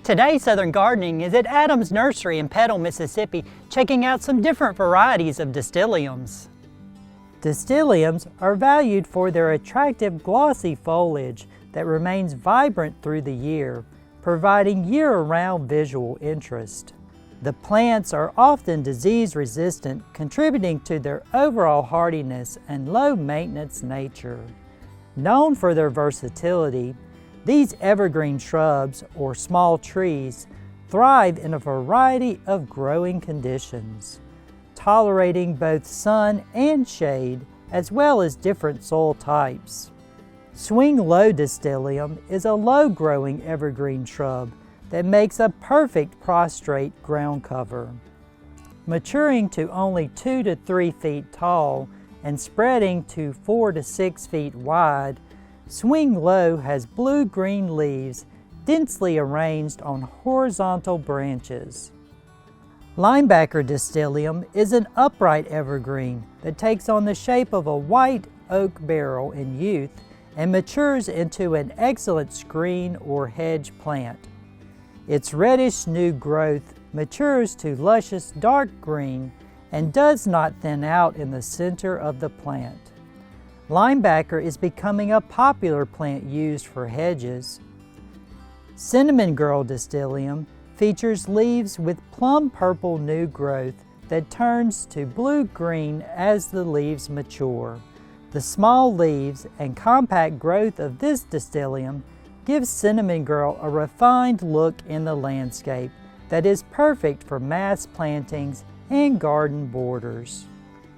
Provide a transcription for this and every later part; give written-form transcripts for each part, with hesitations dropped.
Today, Southern Gardening is at Adams Nursery in Petal, Mississippi, checking out some different varieties of Distyliums. Distyliums are valued for their attractive glossy foliage that remains vibrant through the year, providing year-round visual interest. The plants are often disease-resistant, contributing to their overall hardiness and low-maintenance nature. Known for their versatility, these evergreen shrubs, or small trees, thrive in a variety of growing conditions, tolerating both sun and shade, as well as different soil types. Swing Low Distylium is a low-growing evergreen shrub that makes a perfect prostrate ground cover. Maturing to only 2 to 3 feet tall and spreading to 4 to 6 feet wide, Swing Low has blue-green leaves densely arranged on horizontal branches. Linebacker Distylium is an upright evergreen that takes on the shape of a white oak barrel in youth and matures into an excellent screen or hedge plant. Its reddish new growth matures to luscious dark green and does not thin out in the center of the plant. Linebacker is becoming a popular plant used for hedges. Cinnamon Girl Distylium features leaves with plum-purple new growth that turns to blue-green as the leaves mature. The small leaves and compact growth of this Distylium gives Cinnamon Girl a refined look in the landscape that is perfect for mass plantings and garden borders.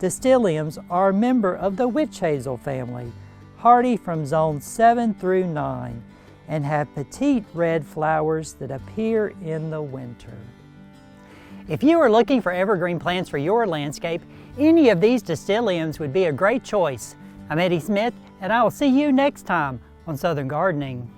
Distyliums are a member of the witch hazel family, hardy from zones 7 through 9, and have petite red flowers that appear in the winter. If you are looking for evergreen plants for your landscape, any of these Distyliums would be a great choice. I'm Eddie Smith, and I will see you next time on Southern Gardening.